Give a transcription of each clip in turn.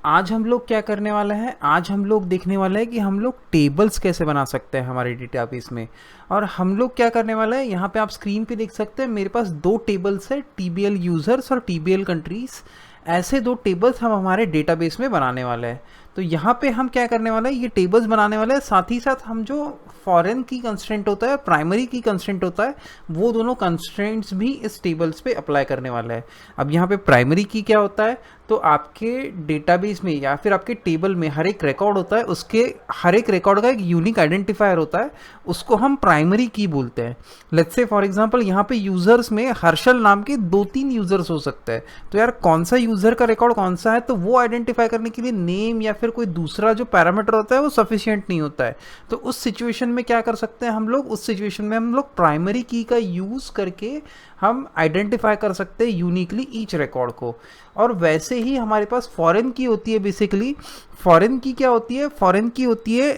आज हम लोग क्या करने वाले हैं, आज हम लोग देखने वाले हैं कि हम लोग टेबल्स कैसे बना सकते हैं हमारे डेटाबेस में। और हम लोग क्या करने वाले हैं, यहाँ पे आप स्क्रीन पे देख सकते हैं मेरे पास दो टेबल्स है, टीबीएल यूज़र्स और टीबीएल कंट्रीज़। ऐसे दो टेबल्स हम हमारे डेटाबेस में बनाने वाले हैं। तो यहाँ पे हम क्या करने वाले हैं, ये टेबल्स बनाने वाले हैं, साथ ही साथ हम जो फॉरेन की कंस्ट्रेंट होता है, प्राइमरी की कंस्ट्रेंट होता है, वो दोनों कंस्ट्रेंट्स भी इस टेबल्स पे अप्लाई करने वाला है। अब यहाँ पे प्राइमरी की क्या होता है, तो आपके डेटाबेस में या फिर आपके टेबल में हर एक रिकॉर्ड होता है, उसके हर एक रिकॉर्ड का एक यूनिक आइडेंटिफायर होता है, उसको हम प्राइमरी की बोलते हैं। लेट्स से फॉर एग्जांपल यहाँ पे यूजर्स में हर्षल नाम के 2-3 यूजर्स हो सकते हैं, तो यार कौन सा यूजर का रिकॉर्ड कौन सा है, तो वो आइडेंटिफाई करने के लिए नेम या फिर कोई दूसरा जो पैरामीटर होता है वो सफिशिएंट नहीं होता है। तो उस सिचुएशन में क्या कर सकते हैं हम लोग, उस सिचुएशन में हम लोग प्राइमरी की का यूज करके हम आइडेंटिफाई कर सकते हैं यूनिकली ईच रिकॉर्ड को। और वैसे ही हमारे पास फॉरेन की होती है। बेसिकली फॉरेन की क्या होती है, फॉरेन की होती है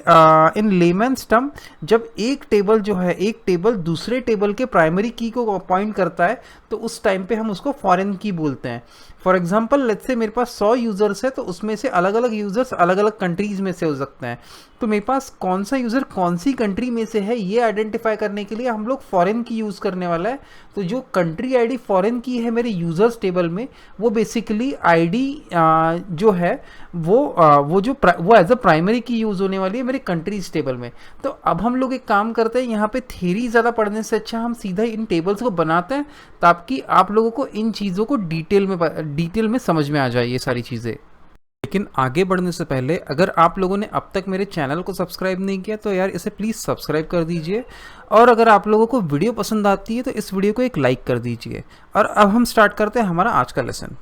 इन लेमन्स टर्म, जब एक टेबल जो है, एक टेबल दूसरे टेबल के प्राइमरी की को पॉइंट करता है, तो उस टाइम पे हम उसको फॉरेन की बोलते हैं। फॉर एग्जांपल लेट्स से मेरे पास 100 यूज़र्स है, तो उसमें से अलग अलग यूज़र्स अलग अलग कंट्रीज़ में से हो सकते हैं। तो मेरे पास कौन सा यूज़र कौन सी कंट्री में से है, ये आइडेंटिफाई करने के लिए हम लोग फॉरेन की यूज़ करने वाला है। तो जो कंट्री आईडी फॉरेन की है मेरे यूज़र्स टेबल में, वो बेसिकली आईडी जो है वो एज अ प्राइमरी की यूज़ होने वाली है मेरे कंट्रीज टेबल में। तो अब हम लोग एक काम करते हैं, यहाँ पे थ्योरी ज़्यादा पढ़ने से अच्छा हम सीधा इन टेबल्स को बनाते हैं, ताकि आप लोगों को इन चीज़ों को डिटेल में समझ में आ जाए ये सारी चीज़ें। लेकिन आगे बढ़ने से पहले अगर आप लोगों ने अब तक मेरे चैनल को सब्सक्राइब नहीं किया तो यार इसे प्लीज़ सब्सक्राइब कर दीजिए, और अगर आप लोगों को वीडियो पसंद आती है तो इस वीडियो को एक लाइक कर दीजिए। और अब हम स्टार्ट करते हैं हमारा आज का लेसन।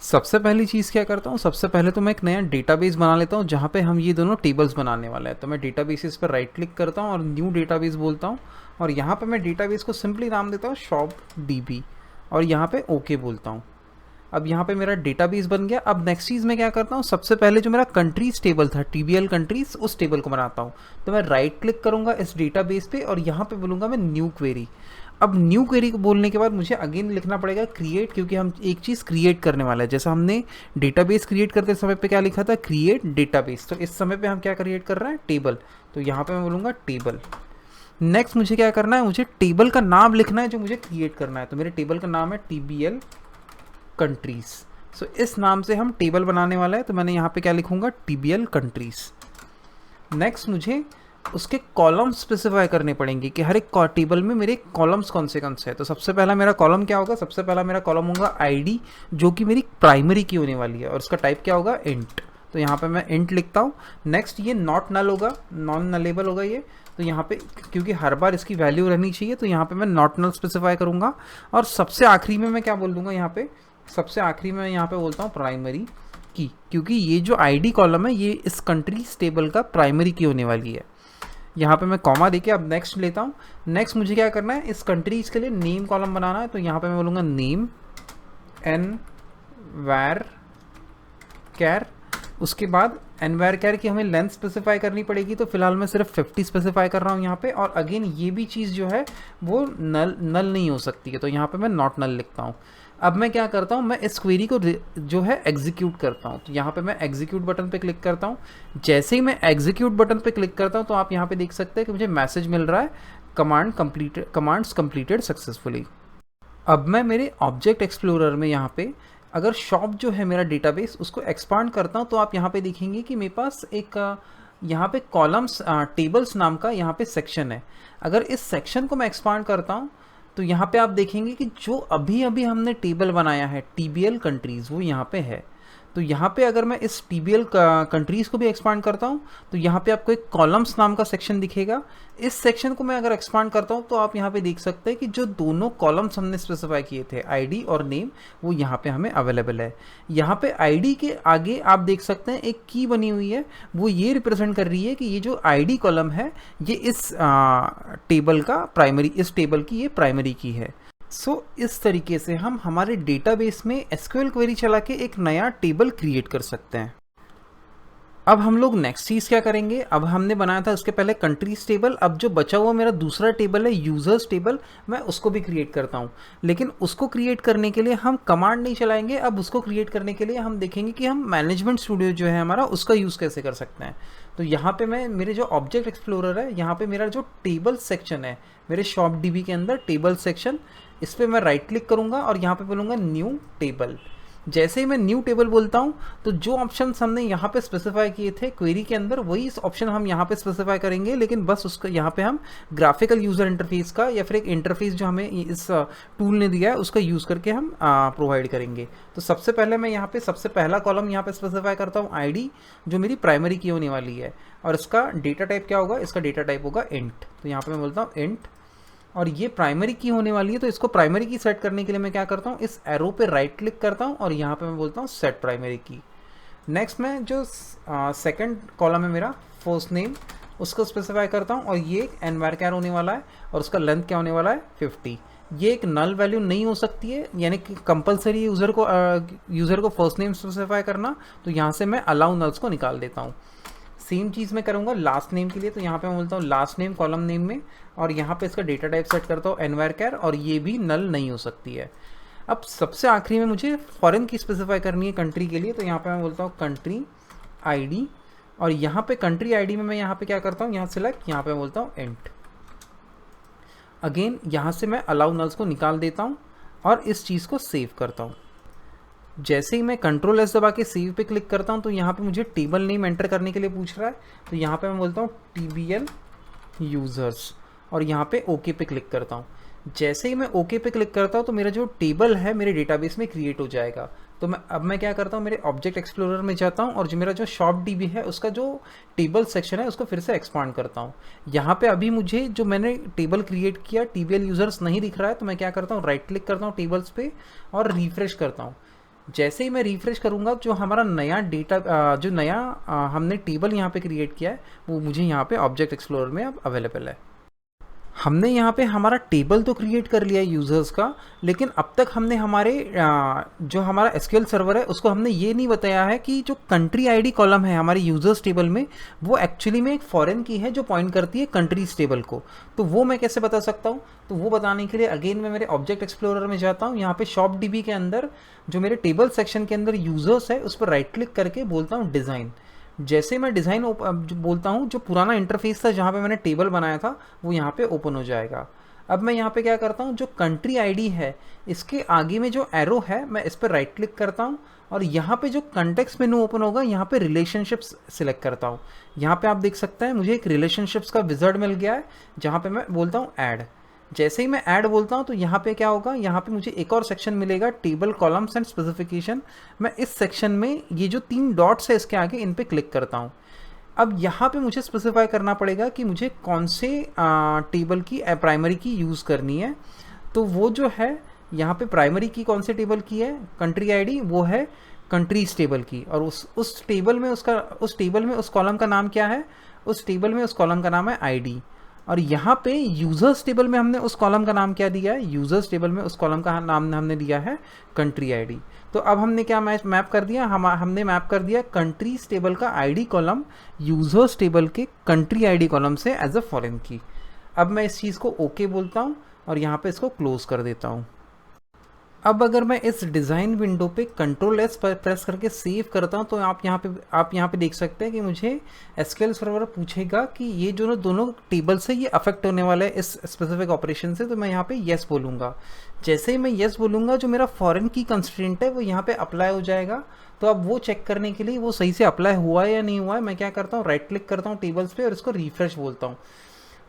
सबसे पहली चीज़ क्या करता हूँ, सबसे पहले तो मैं एक नया डेटाबेस बना लेता हूँ जहाँ पे हम ये दोनों टेबल्स बनाने वाले हैं। तो मैं डेटाबेसेस पर राइट क्लिक करता हूँ और न्यू डेटाबेस बोलता हूँ, और यहाँ पे मैं डेटाबेस को सिंपली नाम देता हूँ शॉप डीबी, और यहाँ पे ओके बोलता हूँ। अब यहाँ पे मेरा डेटाबेस बन गया। अब नेक्स्ट चीज़ मैं क्या करता हूँ, सबसे पहले जो मेरा कंट्रीज टेबल था, टीबीएल कंट्रीज, उस टेबल को बनाता हूँ। तो मैं राइट क्लिक करूँगा इस डेटाबेस पे और यहाँ पे बोलूँगा मैं न्यू क्वेरी। अब न्यू क्वेरी को बोलने के बाद मुझे अगेन लिखना पड़ेगा क्रिएट, क्योंकि हम एक चीज़ क्रिएट करने वाला है। जैसा हमने डेटाबेस क्रिएट करते समय पे क्या लिखा था, क्रिएट डेटाबेस, तो इस समय पे हम क्या क्रिएट कर रहे हैं, टेबल। तो यहाँ पे मैं बोलूँगा टेबल। नेक्स्ट मुझे क्या करना है, मुझे टेबल का नाम लिखना है जो मुझे क्रिएट करना है। तो मेरे टेबल का नाम है टीबीएल कंट्रीज। सो इस नाम से हम टेबल बनाने वाला है, तो मैंने यहाँ पे क्या लिखूंगा, टीबीएल कंट्रीज। नेक्स्ट मुझे उसके कॉलम्स स्पेसिफाई करने पड़ेंगे कि हर एक टेबल में मेरे कॉलम्स कौन से हैं। तो सबसे पहला मेरा कॉलम क्या होगा, सबसे पहला मेरा कॉलम होगा आईडी, जो कि मेरी प्राइमरी की होने वाली है, और उसका टाइप क्या होगा, इंट। तो यहाँ पे मैं इंट लिखता हूँ। नेक्स्ट ये नॉट नल होगा, नॉन नलेबल होगा ये। तो यहाँ पे क्योंकि हर बार इसकी वैल्यू रहनी चाहिए, तो यहाँ पे मैं नॉट नल स्पेसिफाई करूँगा। और सबसे आखिरी में मैं क्या बोल दूंगा, यहाँ पे सबसे आखिरी में यहाँ पे बोलता हूँ प्राइमरी की, क्योंकि ये जो आईडी कॉलम है ये इस कंट्रीज टेबल का प्राइमरी की होने वाली है। यहाँ पे मैं कॉमा देके अब नेक्स्ट लेता हूँ। नेक्स्ट मुझे क्या करना है, इस कंट्रीज के लिए नेम कॉलम बनाना है। तो यहाँ पे मैं बोलूँगा नेम एन वैर कैर। उसके बाद एन वैर कैर की हमें लेंथ स्पेसिफाई करनी पड़ेगी, तो फिलहाल मैं सिर्फ 50 स्पेसिफाई कर रहा हूँ यहाँ पे। और अगेन ये भी चीज़ जो है वो नल नहीं हो सकती है, तो यहाँ पे मैं नॉट नल लिखता हूँ। अब मैं क्या करता हूँ, मैं इस क्वेरी को जो है एग्जीक्यूट करता हूँ। तो यहाँ पे मैं एग्जीक्यूट बटन पे क्लिक करता हूँ। जैसे ही मैं एग्जीक्यूट बटन पे क्लिक करता हूँ तो आप यहाँ पे देख सकते हैं कि मुझे मैसेज मिल रहा है, कमांड्स कंप्लीटेड सक्सेसफुली। अब मैं मेरे ऑब्जेक्ट एक्सप्लोरर में यहाँ पे अगर शॉप जो है मेरा डेटाबेस, उसको एक्सपांड करता हूँ, तो आप यहाँ पे देखेंगे कि मेरे पास एक यहाँ पे कॉलम्स टेबल्स नाम का यहाँ पे सेक्शन है। अगर इस सेक्शन को मैं एक्सपांड करता हूँ तो यहाँ पे आप देखेंगे कि जो अभी हमने टेबल बनाया है टीबीएल कंट्रीज़, वो यहाँ पे है। तो यहाँ पे अगर मैं इस टीबीएल कंट्रीज़ को भी एक्सपांड करता हूँ तो यहाँ पे आपको एक कॉलम्स नाम का सेक्शन दिखेगा। इस सेक्शन को मैं अगर एक्सपांड करता हूँ तो आप यहाँ पे देख सकते हैं कि जो दोनों कॉलम्स हमने स्पेसिफाई किए थे, आईडी और नेम, वो यहाँ पे हमें अवेलेबल है। यहाँ पे आईडी के आगे आप देख सकते हैं एक की बनी हुई है, वो ये रिप्रेजेंट कर रही है कि ये जो आईडी कॉलम है ये इस टेबल का प्राइमरी, इस टेबल की ये प्राइमरी की है। इस तरीके से हम हमारे डेटाबेस में एसक्यूएल क्वेरी चला के एक नया टेबल क्रिएट कर सकते हैं। अब हम लोग नेक्स्ट चीज़ क्या करेंगे, अब हमने बनाया था उसके पहले कंट्रीज टेबल, अब जो बचा हुआ मेरा दूसरा टेबल है यूज़र्स टेबल, मैं उसको भी क्रिएट करता हूँ। लेकिन उसको क्रिएट करने के लिए हम कमांड नहीं चलाएंगे, अब उसको क्रिएट करने के लिए हम देखेंगे कि हम मैनेजमेंट स्टूडियो जो है हमारा उसका यूज़ कैसे कर सकते हैं। तो यहाँ पे मैं मेरे जो ऑब्जेक्ट एक्सप्लोरर है, यहाँ पे मेरा जो टेबल सेक्शन है मेरे शॉप डीबी के अंदर टेबल सेक्शन, इस पर मैं राइट क्लिक करूँगा और यहाँ पे बोलूँगा न्यू टेबल। जैसे ही मैं न्यू टेबल बोलता हूँ तो जो ऑप्शन हमने यहाँ पे स्पेसिफाई किए थे क्वेरी के अंदर वही इस ऑप्शन हम यहाँ पे स्पेसिफाई करेंगे, लेकिन बस उसका यहाँ पे हम ग्राफिकल यूज़र इंटरफेस का या फिर एक इंटरफेस जो हमें इस टूल ने दिया है उसका यूज़ करके हम प्रोवाइड करेंगे। तो सबसे पहले मैं यहाँ पे सबसे पहला कॉलम यहाँ पे स्पेसिफाई करता हूँ आईडी, जो मेरी प्राइमरी की होने वाली है, और इसका डेटा टाइप क्या होगा, इसका डेटा टाइप होगा इंट। तो यहाँ पे मैं बोलता हूँ इंट, और ये प्राइमरी की होने वाली है, तो इसको प्राइमरी की सेट करने के लिए मैं क्या करता हूँ, इस एरो पे राइट क्लिक करता हूँ और यहाँ पे मैं बोलता हूँ सेट प्राइमरी की। नेक्स्ट मैं जो सेकंड कॉलम है मेरा फर्स्ट नेम, उसको स्पेसिफाई करता हूँ, और ये एक एनवायरचर होने वाला है और उसका लेंथ क्या होने वाला है 50। ये एक नल वैल्यू नहीं हो सकती है, यानी कि कंपलसरी यूज़र को फर्स्ट नेम स्पेसिफाई करना, तो यहाँ से मैं अलाउ नल्स को निकाल देता हूँ। सेम चीज़ मैं करूँगा लास्ट नेम के लिए, तो यहाँ पे मैं बोलता हूँ लास्ट नेम कॉलम नेम में, और यहाँ पे इसका डेटा टाइप सेट करता हूँ एनवायरचर, और ये भी नल नहीं हो सकती है। अब सबसे आखिरी में मुझे फॉरेन की स्पेसिफाई करनी है कंट्री के लिए, तो यहाँ पे मैं बोलता हूँ कंट्री आईडी, और यहाँ पे कंट्री आईडी में मैं यहाँ पे क्या करता हूँ, यहाँ सिलेक्ट, यहाँ पे बोलता हूँ इंट। अगेन यहाँ से मैं अलाउ नल्स को निकाल देता हूँ और इस चीज़ को सेव करता हूँ। जैसे ही मैं कंट्रोल एस दबा के सेव पे क्लिक करता हूँ तो यहाँ पे मुझे टेबल नेम एंटर करने के लिए पूछ रहा है, तो यहाँ पे मैं बोलता हूँ TBL यूज़र्स, और यहाँ पे ओके पे क्लिक करता हूँ। जैसे ही मैं ओके पे क्लिक करता हूँ तो मेरा जो टेबल है मेरे डेटाबेस में क्रिएट हो जाएगा। तो मैं क्या करता हूँ, मेरे ऑब्जेक्ट एक्सप्लोरर में जाता हूँ और जो मेरा जो शॉप डीबी है उसका जो टेबल सेक्शन है उसको फिर से एक्सपांड करता हूँ। यहाँ पे अभी मुझे जो मैंने टेबल क्रिएट किया TBL यूज़र्स नहीं दिख रहा है, तो मैं क्या करता हूँ, राइट क्लिक करता हूँ टेबल्स पे और रिफ्रेश करता हूँ। जैसे ही मैं रिफ्रेश करूँगा जो हमारा नया डेटा जो नया हमने टेबल यहाँ पे क्रिएट किया है वो मुझे यहाँ पे ऑब्जेक्ट एक्सप्लोरर में अब अवेलेबल है। हमने यहाँ पे हमारा टेबल तो क्रिएट कर लिया है यूज़र्स का, लेकिन अब तक हमने हमारे जो हमारा एसक्यूएल सर्वर है उसको हमने ये नहीं बताया है कि जो कंट्री आईडी कॉलम है हमारे यूज़र्स टेबल में वो एक्चुअली में एक फॉरेन की है जो पॉइंट करती है कंट्रीज टेबल को। तो वो मैं कैसे बता सकता हूँ, तो वो बताने के लिए अगेन मैं मेरे ऑब्जेक्ट एक्सप्लोरर में जाता हूँ। यहाँ पे शॉप डीबी के अंदर जो मेरे टेबल सेक्शन के अंदर यूज़र्स है उस पर राइट क्लिक करके बोलता हूँ डिज़ाइन। जैसे मैं डिज़ाइन बोलता हूँ जो पुराना इंटरफेस था जहाँ पे मैंने टेबल बनाया था वो यहाँ पे ओपन हो जाएगा। अब मैं यहाँ पे क्या करता हूँ, जो कंट्री आईडी है इसके आगे में जो एरो है मैं इस पर राइट क्लिक करता हूँ और यहाँ पे जो कॉन्टेक्स्ट मेनू ओपन होगा यहाँ पे रिलेशनशिप्स सिलेक्ट करता हूँ। यहाँ पे आप देख सकते हैं मुझे एक रिलेशनशिप्स का विज़ार्ड मिल गया है जहाँ पे मैं बोलता हूँ ऐड। जैसे ही मैं ऐड बोलता हूँ तो यहाँ पे क्या होगा, यहाँ पे मुझे एक और सेक्शन मिलेगा टेबल कॉलम्स एंड स्पेसिफिकेशन। मैं इस सेक्शन में ये जो 3 डॉट्स है इसके आगे इन पे क्लिक करता हूँ। अब यहाँ पे मुझे स्पेसिफाई करना पड़ेगा कि मुझे कौन से टेबल की प्राइमरी की यूज़ करनी है। तो वो जो है यहाँ पे प्राइमरी की कौन से टेबल की है, कंट्री आईडी वो है कंट्रीज टेबल की, और उस टेबल में उस कॉलम का नाम क्या है, उस टेबल में उस कॉलम का नाम है आईडी। और यहाँ पे यूज़र्स टेबल में हमने उस कॉलम का नाम क्या दिया है, यूज़र्स टेबल में उस कॉलम का नाम हमने दिया है कंट्री आईडी। तो अब हमने क्या मैप कर दिया, हमने मैप कर दिया कंट्रीज टेबल का आईडी कॉलम यूज़र्स टेबल के कंट्री आईडी कॉलम से एज अ फॉरेन की। अब मैं इस चीज़ को ओके बोलता हूँ और यहाँ पे इसको क्लोज कर देता हूँ। अब अगर मैं इस डिज़ाइन विंडो पे कंट्रोल एस पर प्रेस करके सेव करता हूँ तो आप यहाँ पे देख सकते हैं कि मुझे एसक्यूएल सर्वर पूछेगा कि ये जो दोनों टेबल से ये अफेक्ट होने वाला है इस स्पेसिफिक ऑपरेशन से। तो मैं यहाँ पे येस बोलूँगा। जैसे ही मैं येस बोलूँगा जो मेरा फॉरेन की कंस्ट्रेंट है वो यहाँ पे अप्लाई हो जाएगा। तो अब वो चेक करने के लिए वो सही से अप्लाई हुआ है या नहीं हुआ है, मैं क्या करता हूँ, राइट क्लिक करता हूँ टेबल्स पे और इसको रिफ्रेश बोलता हूँ।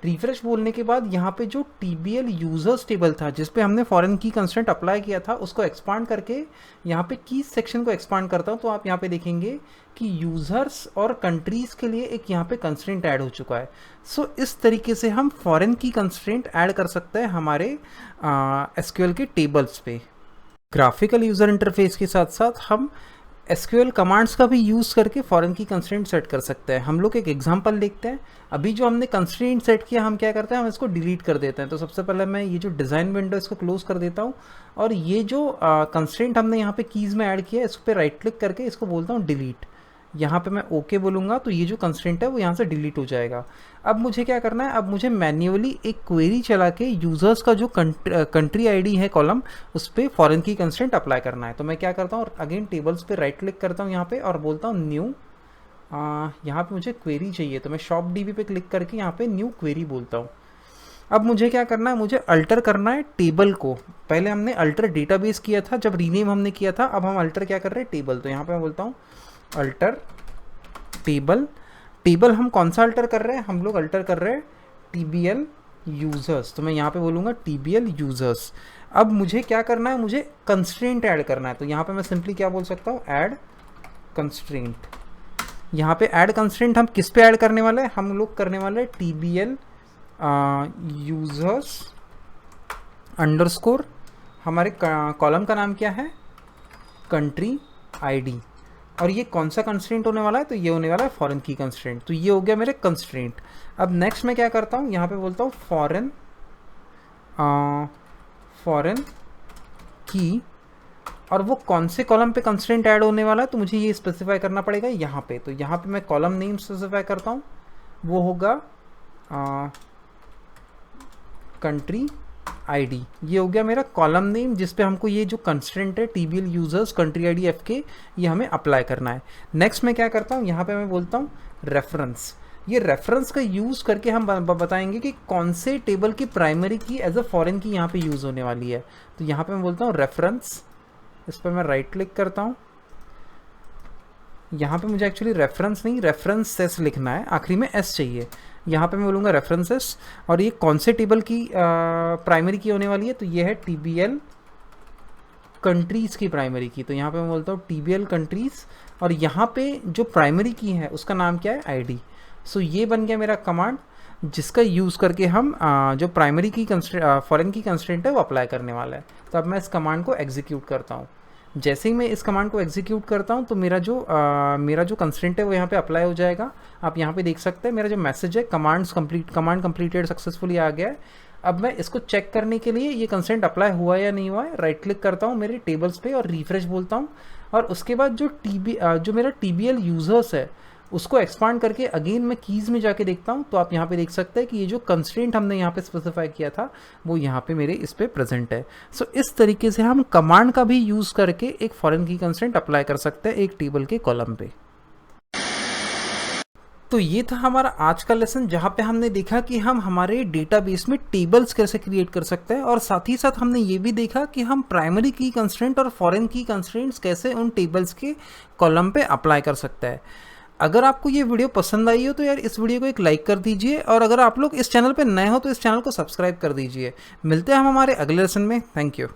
रिफ्रेश बोलने के बाद यहाँ पे जो TBL यूज़र्स टेबल था जिस पे हमने फॉरेन की कंस्ट्रेंट अप्लाई किया था उसको एक्सपांड करके यहाँ पे की सेक्शन को एक्सपांड करता हूँ। तो आप यहाँ पे देखेंगे कि यूज़र्स और कंट्रीज़ के लिए एक यहाँ पे कंस्ट्रेंट ऐड हो चुका है। सो इस तरीके से हम फॉरेन की कंस्ट्रेंट ऐड कर सकते हैं हमारे एसक्यूएल के टेबल्स पे। ग्राफिकल यूज़र इंटरफेस के साथ साथ हम एसक्यूएल कमांड्स का भी यूज़ करके फॉरेन की कंस्ट्रेंट सेट कर सकते हैं। हम लोग एक एग्जांपल देखते हैं। अभी जो हमने कंस्ट्रेंट सेट किया हम क्या करते हैं, हम इसको डिलीट कर देते हैं। तो सबसे पहले मैं ये जो डिज़ाइन विंडो इसको क्लोज कर देता हूँ और ये जो कंस्ट्रेंट हमने यहाँ पे कीज़ में ऐड किया है इस पर राइट क्लिक करके इसको बोलता हूँ डिलीट। यहाँ पे मैं ओके बोलूँगा तो ये जो कंस्ट्रेंट है वो यहाँ से डिलीट हो जाएगा। अब मुझे क्या करना है, अब मुझे मैन्युअली एक क्वेरी चला के यूज़र्स का जो कंट्री आईडी है कॉलम, उस पर फॉरेन की कंस्ट्रेंट अप्लाई करना है। तो मैं क्या करता हूँ, अगेन टेबल्स पे राइट क्लिक करता हूँ यहाँ पे और बोलता हूँ न्यू। यहाँ पे मुझे क्वेरी चाहिए तो मैं शॉप डीबी पे क्लिक करके यहाँ पे न्यू क्वेरी बोलता हूँ। अब मुझे क्या करना है, मुझे अल्टर करना है टेबल को। पहले हमने अल्टर डेटाबेस किया था जब रीनेम हमने किया था, अब हम अल्टर क्या कर रहे हैं, टेबल। तो यहाँ पे मैं बोलता हूँ अल्टर टेबल। टेबल हम कौन सा अल्टर कर रहे हैं, हम लोग अल्टर कर रहे हैं TBL यूज़र्स। तो मैं यहाँ पे बोलूँगा TBL यूज़र्स। अब मुझे क्या करना है, मुझे कंस्ट्रेंट ऐड करना है। तो यहाँ पे मैं सिंपली क्या बोल सकता हूँ, ऐड कंस्ट्रेंट। यहाँ पे ऐड कंस्ट्रेंट हम किस पे ऐड करने वाले हैं, हम लोग करने वाले हैं TBL यूज़र्स अंडरस्कोर, हमारे कॉलम का नाम क्या है, कंट्री आईडी। और ये कौन सा कंस्ट्रेंट होने वाला है, तो ये होने वाला है फॉरेन की कंस्ट्रेंट। तो ये हो गया मेरे कंस्ट्रेंट। अब नेक्स्ट मैं क्या करता हूँ, यहाँ पे बोलता हूँ फॉरेन की, और वो कौन से कॉलम पे कंस्ट्रेंट ऐड होने वाला है, तो मुझे ये स्पेसिफाई करना पड़ेगा यहाँ पे। तो यहाँ पे मैं कॉलम नेम स्पेसिफाई करता हूँ, वो होगा कंट्री आईडी। ये हो गया मेरा कॉलम नेम जिस पे हमको ये जो कंस्ट्रेंट है TBL users country ID FK, ये हमें अप्लाई करना है। नेक्स्ट मैं क्या करता हूँ, यहाँ पे मैं बोलता हूँ रेफरेंस। ये रेफरेंस का यूज़ करके हम बताएंगे कि कौन से टेबल की प्राइमरी की एज अ फॉरेन की यहाँ पे यूज़ होने वाली है। तो यहाँ पे मैं बोलता हूँ रेफरेंस, इस पर मैं राइट क्लिक करता हूँ। यहाँ पे मुझे एक्चुअली रेफरेंस नहीं, रेफरेंसेस लिखना है, आखिरी में S चाहिए। यहाँ पे मैं बोलूँगा रेफरेंसेस, और ये कौन से टेबल की प्राइमरी की होने वाली है, तो ये है TBL कंट्रीज़ की प्राइमरी की। तो यहाँ पे मैं बोलता हूँ TBL कंट्रीज़, और यहाँ पे जो प्राइमरी की है उसका नाम क्या है, ID। सो ये बन गया मेरा कमांड जिसका यूज़ करके हम जो प्राइमरी की फॉरेन की कंस्ट्रेंट है वो अप्लाई करने वाला है। तो अब मैं इस कमांड को एग्जीक्यूट करता हूँ। जैसे ही मैं इस कमांड को एग्जीक्यूट करता हूँ तो मेरा जो कंस्ट्रेंट है वो यहाँ पे अप्लाई हो जाएगा। आप यहाँ पे देख सकते हैं मेरा जो मैसेज है, कमांड कंप्लीटेड सक्सेसफुली आ गया है। अब मैं इसको चेक करने के लिए ये कंस्ट्रेंट अप्लाई हुआ या नहीं हुआ है, राइट क्लिक करता हूँ मेरे टेबल्स पे और रिफ्रेश बोलता हूँ, और उसके बाद जो मेरा TBL यूज़र्स है उसको एक्सपांड करके अगेन मैं कीज़ में जाके देखता हूँ। तो आप यहाँ पे देख सकते हैं कि ये जो कंस्ट्रेंट हमने यहाँ पे स्पेसिफाई किया था वो यहाँ पे मेरे इस पे प्रेजेंट है। सो इस तरीके से हम कमांड का भी यूज़ करके एक फॉरेन की कंस्ट्रेंट अप्लाई कर सकते हैं एक टेबल के कॉलम पे। तो ये था हमारा आज का लेसन, जहाँ पे हमने देखा कि हम हमारे डेटाबेस में टेबल्स कैसे क्रिएट कर सकते हैं, और साथ ही साथ हमने ये भी देखा कि हम प्राइमरी की कंस्ट्रेंट और फॉरेन की कंस्ट्रेंट्स कैसे उन टेबल्स के कॉलम पे अप्लाई कर सकते हैं। अगर आपको ये वीडियो पसंद आई हो तो यार इस वीडियो को एक लाइक कर दीजिए, और अगर आप लोग इस चैनल पे नए हो तो इस चैनल को सब्सक्राइब कर दीजिए। मिलते हैं हम हमारे अगले लेसन में। Thank you.